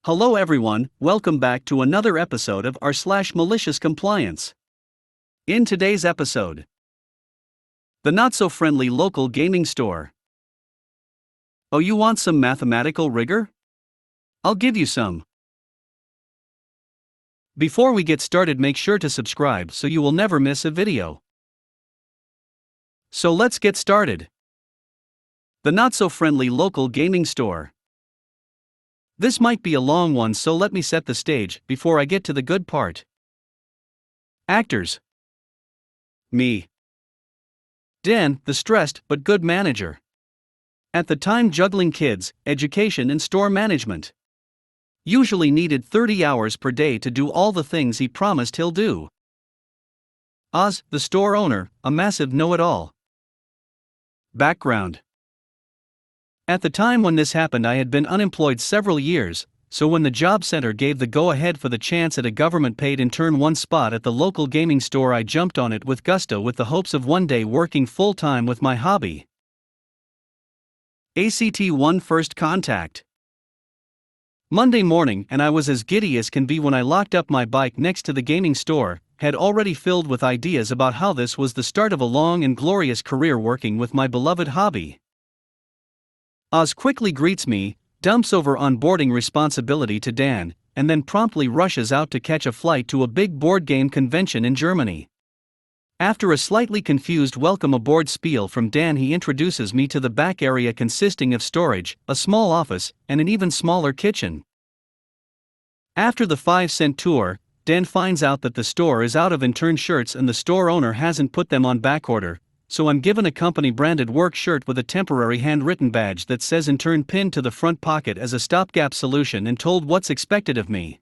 Hello everyone, welcome back to another episode of r/MaliciousCompliance. In today's episode, the not-so-friendly local gaming store. Oh, you want some mathematical rigor? I'll give you some. Before we get started, make sure to subscribe so you will never miss a video. So let's get started. The not-so-friendly local gaming store. This might be a long one, so let me set the stage before I get to the good part. Actors: me. Dan, the stressed but good manager. At the time juggling kids, education and store management. Usually needed 30 hours per day to do all the things he promised he'll do. Oz, the store owner, a massive know-it-all. Background: at the time when this happened, I had been unemployed several years, so when the job center gave the go-ahead for the chance at a government-paid intern one spot at the local gaming store, I jumped on it with gusto with the hopes of one day working full-time with my hobby. ACT-1 First Contact. Monday morning, and I was as giddy as can be when I locked up my bike next to the gaming store, had already filled with ideas about how this was the start of a long and glorious career working with my beloved hobby. Oz quickly greets me, dumps over onboarding responsibility to Dan, and then promptly rushes out to catch a flight to a big board game convention in Germany. After a slightly confused welcome aboard spiel from Dan, he introduces me to the back area consisting of storage, a small office, and an even smaller kitchen. After the 5-cent tour, Dan finds out that the store is out of intern shirts and the store owner hasn't put them on backorder. So I'm given a company-branded work shirt with a temporary handwritten badge that says intern pinned to the front pocket as a stopgap solution and told what's expected of me.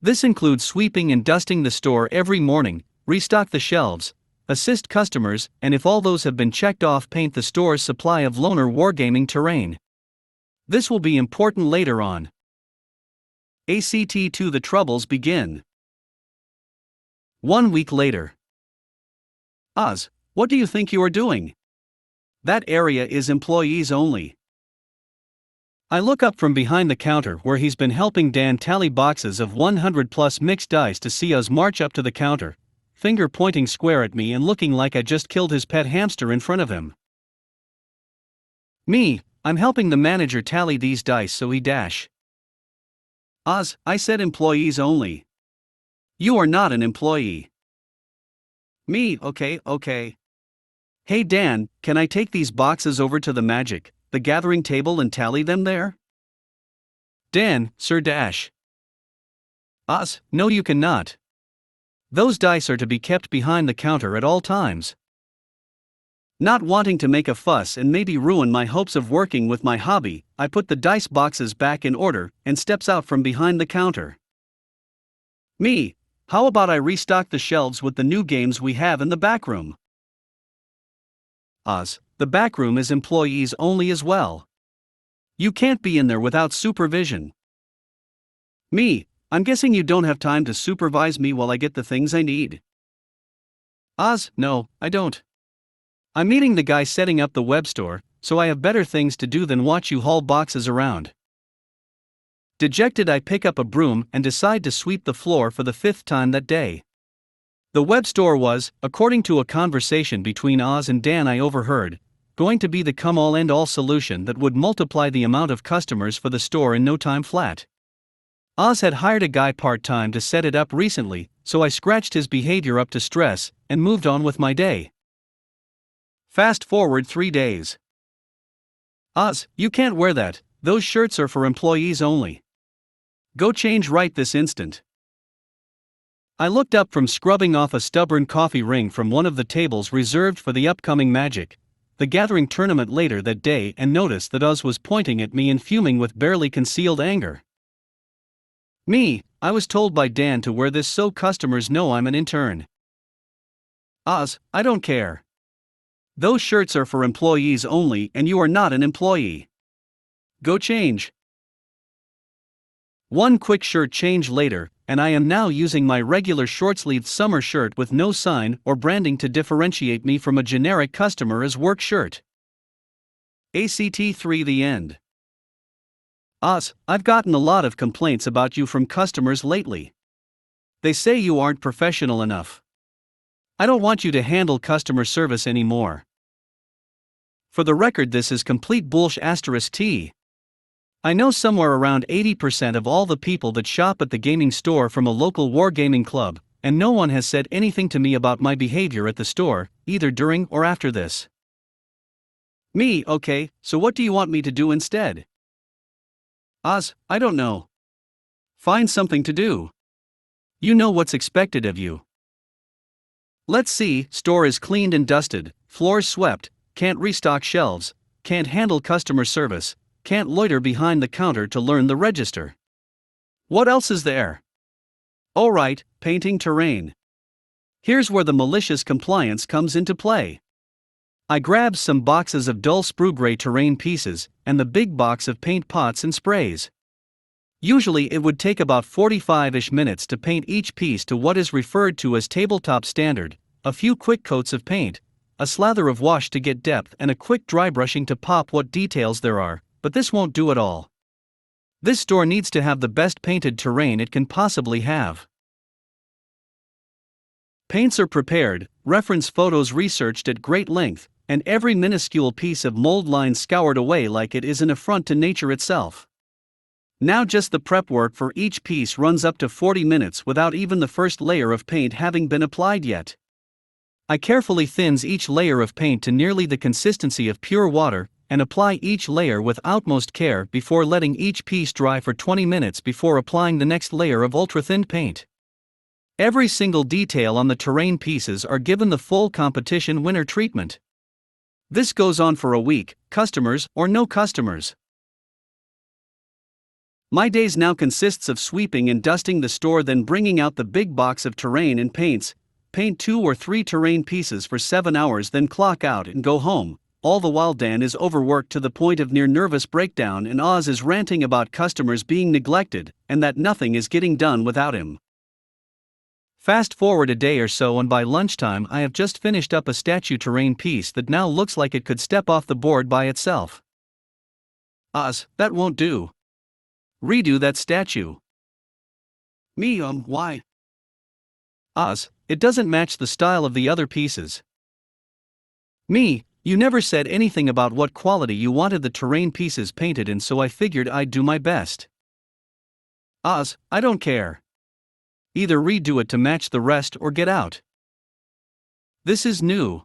This includes sweeping and dusting the store every morning, restock the shelves, assist customers, and if all those have been checked off, paint the store's supply of loner wargaming terrain. This will be important later on. ACT-2 The troubles begin. 1 week later. Oz, what do you think you are doing? That area is employees only. I look up from behind the counter where he's been helping Dan tally boxes of 100+ mixed dice to see Oz march up to the counter, finger pointing square at me and looking like I just killed his pet hamster in front of him. Me, I'm helping the manager tally these dice so he dash. Oz, I said employees only. You are not an employee. Me, okay. Hey Dan, can I take these boxes over to the gathering table and tally them there? Dan, Sir Dash. Oz, no you cannot. Those dice are to be kept behind the counter at all times. Not wanting to make a fuss and maybe ruin my hopes of working with my hobby, I put the dice boxes back in order and steps out from behind the counter. Me, how about I restock the shelves with the new games we have in the back room? Oz, the back room is employees only as well. You can't be in there without supervision. Me, I'm guessing you don't have time to supervise me while I get the things I need. Oz, no, I don't. I'm meeting the guy setting up the web store, so I have better things to do than watch you haul boxes around. Dejected, I pick up a broom and decide to sweep the floor for the 5th time that day. The web store was, according to a conversation between Oz and Dan I overheard, going to be the come-all-end-all solution that would multiply the amount of customers for the store in no time flat. Oz had hired a guy part-time to set it up recently, so I scratched his behavior up to stress and moved on with my day. Fast forward 3 days. Oz, you can't wear that, those shirts are for employees only. Go change right this instant. I looked up from scrubbing off a stubborn coffee ring from one of the tables reserved for the upcoming the Gathering tournament later that day and noticed that Oz was pointing at me and fuming with barely concealed anger. Me, I was told by Dan to wear this so customers know I'm an intern. Oz, I don't care. Those shirts are for employees only and you are not an employee. Go change. One quick shirt change later, and I am now using my regular short-sleeved summer shirt with no sign or branding to differentiate me from a generic customer as work shirt. ACT-3 The end. I've gotten a lot of complaints about you from customers lately. They say you aren't professional enough. I don't want you to handle customer service anymore. For the record, this is complete bullsh*t. I know somewhere around 80% of all the people that shop at the gaming store from a local wargaming club, and no one has said anything to me about my behavior at the store, either during or after this. Me, okay, so what do you want me to do instead? I don't know. Find something to do. You know what's expected of you. Let's see, store is cleaned and dusted, floors swept, can't restock shelves, can't handle customer service, can't loiter behind the counter to learn the register. What else is there? Alright, painting terrain. Here's where the malicious compliance comes into play. I grabbed some boxes of dull sprue gray terrain pieces, and the big box of paint pots and sprays. Usually it would take about 45-ish minutes to paint each piece to what is referred to as tabletop standard, a few quick coats of paint, a slather of wash to get depth, and a quick dry brushing to pop what details there are, but this won't do it all. This store needs to have the best painted terrain it can possibly have. Paints are prepared, reference photos researched at great length, and every minuscule piece of mold line scoured away like it is an affront to nature itself. Now just the prep work for each piece runs up to 40 minutes without even the first layer of paint having been applied yet. I carefully thins each layer of paint to nearly the consistency of pure water, and apply each layer with utmost care before letting each piece dry for 20 minutes before applying the next layer of ultra-thin paint. Every single detail on the terrain pieces are given the full competition winner treatment. This goes on for a week, customers or no customers. My days now consists of sweeping and dusting the store, then bringing out the big box of terrain and paints, paint 2 or 3 terrain pieces for 7 hours, then clock out and go home. All the while Dan is overworked to the point of near nervous breakdown, and Oz is ranting about customers being neglected, and that nothing is getting done without him. Fast forward a day or so, and by lunchtime I have just finished up a statue terrain piece that now looks like it could step off the board by itself. Oz, that won't do. Redo that statue. Me, why? Oz, it doesn't match the style of the other pieces. Me, you never said anything about what quality you wanted the terrain pieces painted in, so I figured I'd do my best. Oz, I don't care. Either redo it to match the rest or get out. This is new.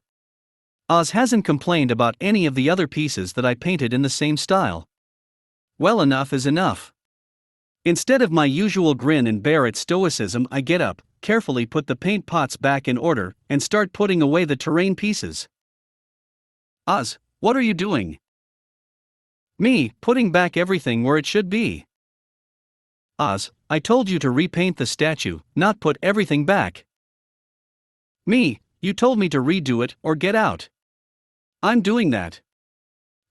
Oz hasn't complained about any of the other pieces that I painted in the same style. Well, enough is enough. Instead of my usual grin and bear at stoicism, I get up, carefully put the paint pots back in order, and start putting away the terrain pieces. Oz, what are you doing? Me, putting back everything where it should be. Oz, I told you to repaint the statue, not put everything back. Me, you told me to redo it or get out. I'm doing that.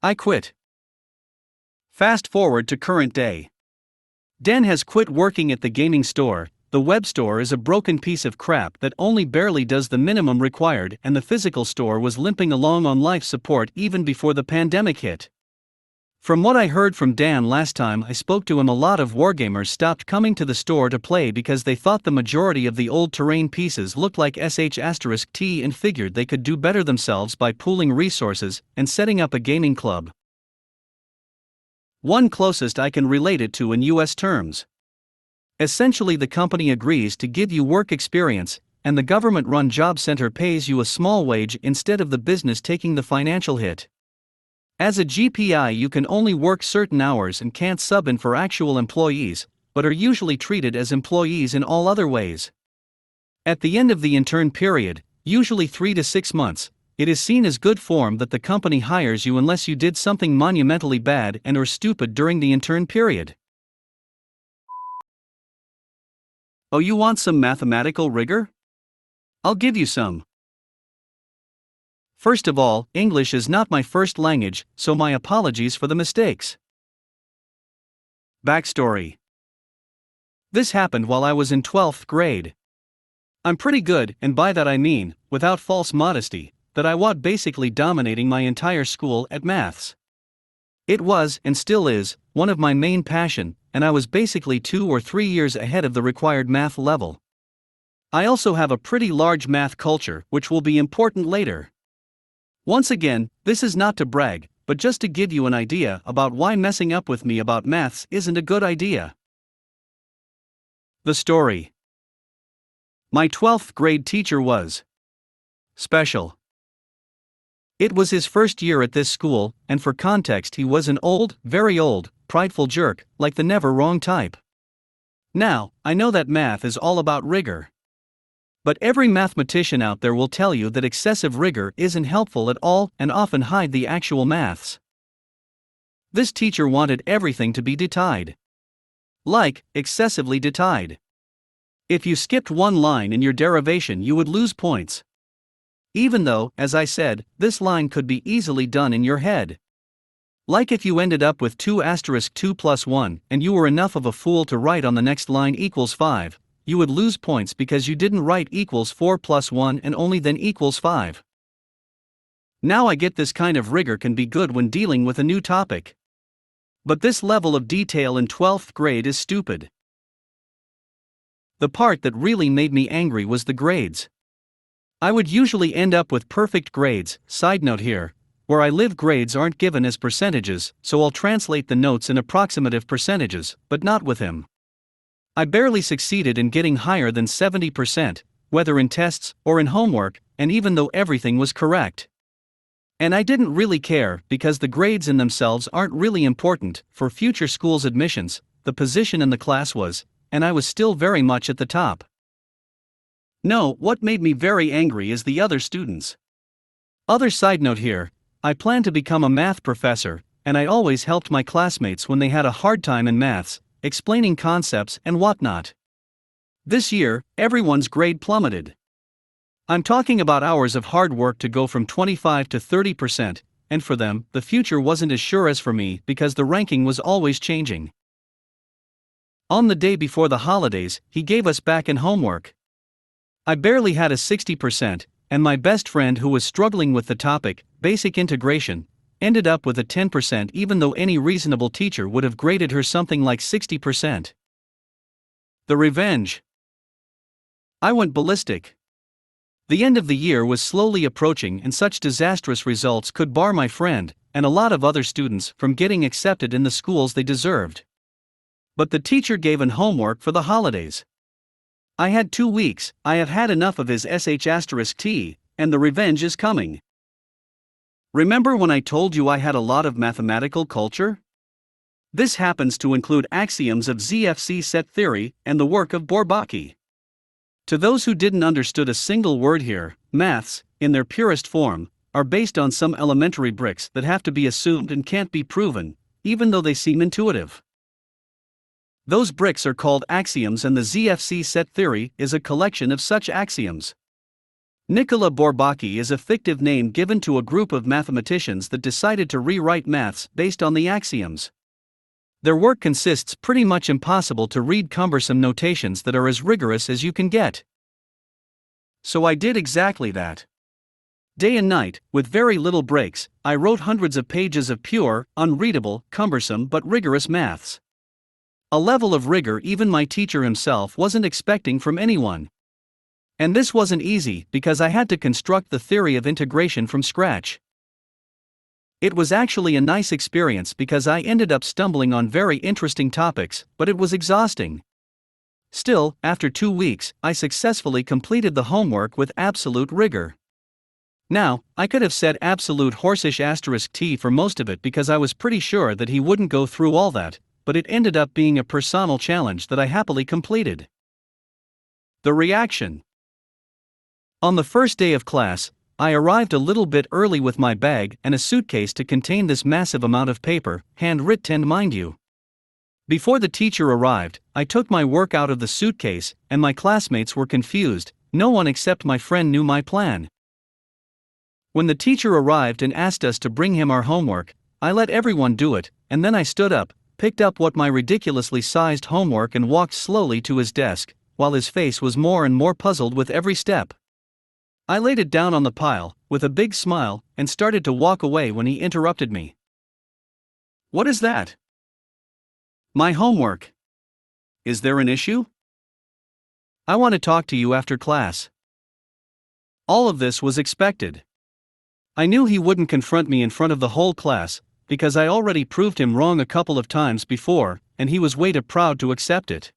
I quit. Fast forward to current day. Dan has quit working at the gaming store. The web store is a broken piece of crap that only barely does the minimum required, and the physical store was limping along on life support even before the pandemic hit. From what I heard from Dan last time I spoke to him, a lot of wargamers stopped coming to the store to play because they thought the majority of the old terrain pieces looked like sh*t and figured they could do better themselves by pooling resources and setting up a gaming club. One closest I can relate it to in US terms. Essentially, the company agrees to give you work experience, and the government-run job center pays you a small wage instead of the business taking the financial hit. As a GPI, you can only work certain hours and can't sub in for actual employees, but are usually treated as employees in all other ways. At the end of the intern period, usually 3 to 6 months, it is seen as good form that the company hires you unless you did something monumentally bad and or stupid during the intern period. Oh, you want some mathematical rigor? I'll give you some. First of all, English is not my first language, so my apologies for the mistakes. Backstory. This happened while I was in 12th grade. I'm pretty good, and by that I mean, without false modesty, that I was basically dominating my entire school at maths. It was, and still is, one of my main passion, and I was basically 2 or 3 years ahead of the required math level. I also have a pretty large math culture, which will be important later. Once again, this is not to brag, but just to give you an idea about why messing up with me about maths isn't a good idea. The story. My 12th grade teacher was special. It was his first year at this school, and for context, he was an old, very old, prideful jerk, like the never wrong type. Now, I know that math is all about rigor. But every mathematician out there will tell you that excessive rigor isn't helpful at all and often hide the actual maths. This teacher wanted everything to be detailed. Like, excessively detailed. If you skipped one line in your derivation, you would lose points. Even though, as I said, this line could be easily done in your head. Like if you ended up with 2 * 2 + 1 and you were enough of a fool to write on the next line = 5, you would lose points because you didn't write = 4 + 1 and only then = 5. Now I get this kind of rigor can be good when dealing with a new topic. But this level of detail in 12th grade is stupid. The part that really made me angry was the grades. I would usually end up with perfect grades. Side note here, where I live grades aren't given as percentages, so I'll translate the notes in approximative percentages, but not with him. I barely succeeded in getting higher than 70%, whether in tests or in homework, and even though everything was correct. And I didn't really care because the grades in themselves aren't really important. For future school's admissions, the position in the class was, and I was still very much at the top. No, what made me very angry is the other students. Other side note here, I plan to become a math professor, and I always helped my classmates when they had a hard time in maths, explaining concepts and whatnot. This year, everyone's grade plummeted. I'm talking about hours of hard work to go from 25 to 30%, and for them, the future wasn't as sure as for me because the ranking was always changing. On the day before the holidays, he gave us back in homework. I barely had a 60%, and my best friend who was struggling with the topic, basic integration, ended up with a 10% even though any reasonable teacher would have graded her something like 60%. The revenge. I went ballistic. The end of the year was slowly approaching and such disastrous results could bar my friend, and a lot of other students, from getting accepted in the schools they deserved. But the teacher gave an homework for the holidays. I had 2 weeks, I have had enough of his *T, and the revenge is coming. Remember when I told you I had a lot of mathematical culture? This happens to include axioms of ZFC set theory and the work of Bourbaki. To those who didn't understood a single word here, maths, in their purest form, are based on some elementary bricks that have to be assumed and can't be proven, even though they seem intuitive. Those bricks are called axioms, and the ZFC set theory is a collection of such axioms. Nicola Bourbaki is a fictive name given to a group of mathematicians that decided to rewrite maths based on the axioms. Their work consists pretty much impossible to read cumbersome notations that are as rigorous as you can get. So I did exactly that. Day and night, with very little breaks, I wrote hundreds of pages of pure, unreadable, cumbersome but rigorous maths. A level of rigor even my teacher himself wasn't expecting from anyone. And this wasn't easy because I had to construct the theory of integration from scratch. It was actually a nice experience because I ended up stumbling on very interesting topics, but it was exhausting. Still, after 2 weeks, I successfully completed the homework with absolute rigor. Now, I could have said absolute horsish *T for most of it because I was pretty sure that he wouldn't go through all that, but it ended up being a personal challenge that I happily completed. The reaction. On the first day of class, I arrived a little bit early with my bag and a suitcase to contain this massive amount of paper, handwritten mind you. Before the teacher arrived, I took my work out of the suitcase, and my classmates were confused. No one except my friend knew my plan. When the teacher arrived and asked us to bring him our homework, I let everyone do it, and then I stood up, picked up what my ridiculously sized homework and walked slowly to his desk, while his face was more and more puzzled with every step. I laid it down on the pile, with a big smile, and started to walk away when he interrupted me. What is that? My homework. Is there an issue? I want to talk to you after class. All of this was expected. I knew he wouldn't confront me in front of the whole class, because I already proved him wrong a couple of times before, and he was way too proud to accept it.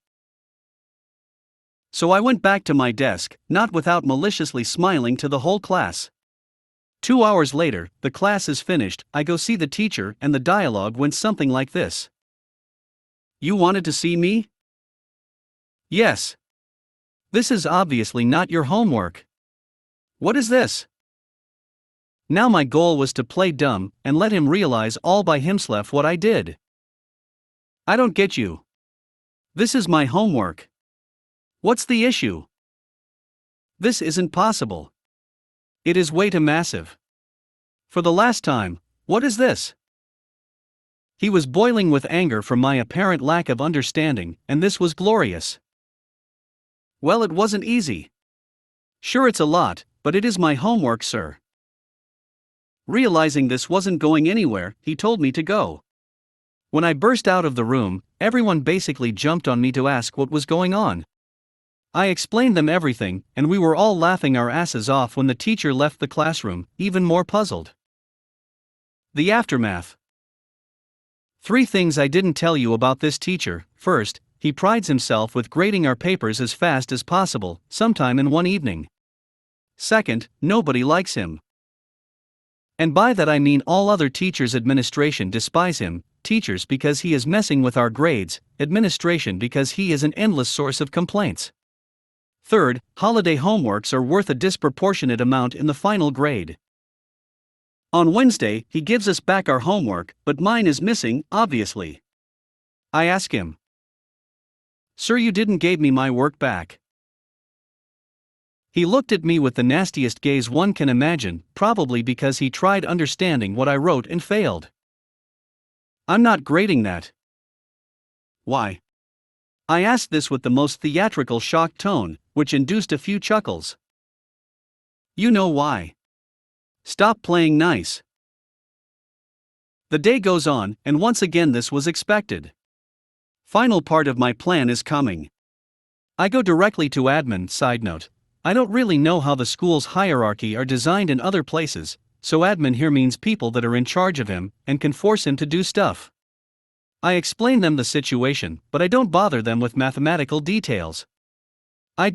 So I went back to my desk, not without maliciously smiling to the whole class. 2 hours later, the class is finished, I go see the teacher, and the dialogue went something like this. You wanted to see me? Yes. This is obviously not your homework. What is this? Now my goal was to play dumb and let him realize all by himself what I did. I don't get you. This is my homework. What's the issue? This isn't possible. It is way too massive. For the last time, what is this? He was boiling with anger from my apparent lack of understanding, and this was glorious. Well, it wasn't easy. Sure, it's a lot, but it is my homework, sir. Realizing this wasn't going anywhere, he told me to go. When I burst out of the room, everyone basically jumped on me to ask what was going on. I explained them everything, and we were all laughing our asses off when the teacher left the classroom, even more puzzled. The aftermath. 3 things I didn't tell you about this teacher. First, he prides himself with grading our papers as fast as possible, sometime in one evening. Second, nobody likes him. And by that I mean all other teachers' administration despise him, teachers because he is messing with our grades, administration because he is an endless source of complaints. Third, holiday homeworks are worth a disproportionate amount in the final grade. On Wednesday, he gives us back our homework, but mine is missing, obviously. I ask him, Sir, you didn't give me my work back. He looked at me with the nastiest gaze one can imagine, probably because he tried understanding what I wrote and failed. I'm not grading that. Why? I asked this with the most theatrical shocked tone, which induced a few chuckles. You know why. Stop playing nice. The day goes on, and once again this was expected. Final part of my plan is coming. I go directly to admin. Side note, I don't really know how the school's hierarchy are designed in other places, so admin here means people that are in charge of him and can force him to do stuff. I explain them the situation, but I don't bother them with mathematical details. I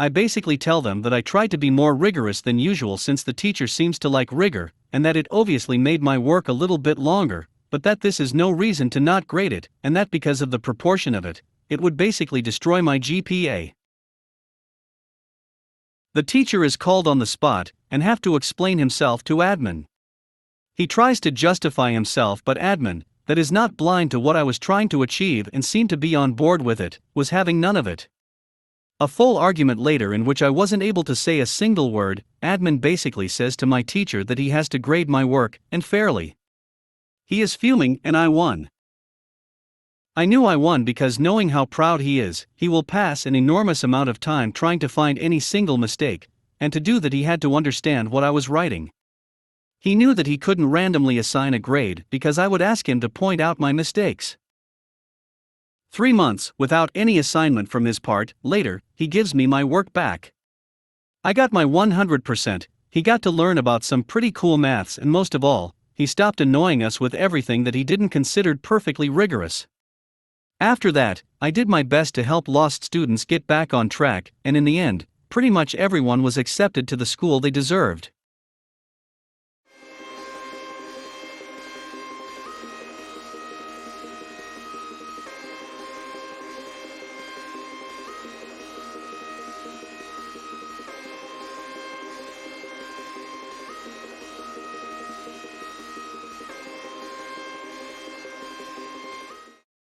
basically tell them that I tried to be more rigorous than usual since the teacher seems to like rigor, and that it obviously made my work a little bit longer, but that this is no reason to not grade it, and that because of the proportion of it, it would basically destroy my GPA. The teacher is called on the spot, and have to explain himself to admin. He tries to justify himself, but admin, that is not blind to what I was trying to achieve and seemed to be on board with it, was having none of it. A full argument later in which I wasn't able to say a single word, admin basically says to my teacher that he has to grade my work, and fairly. He is fuming, and I won. I knew I won because knowing how proud he is, he will pass an enormous amount of time trying to find any single mistake, and to do that he had to understand what I was writing. He knew that he couldn't randomly assign a grade because I would ask him to point out my mistakes. 3 months, without any assignment from his part, later, he gives me my work back. I got my 100%, he got to learn about some pretty cool maths, and most of all, he stopped annoying us with everything that he didn't consider perfectly rigorous. After that, I did my best to help lost students get back on track, and in the end, pretty much everyone was accepted to the school they deserved.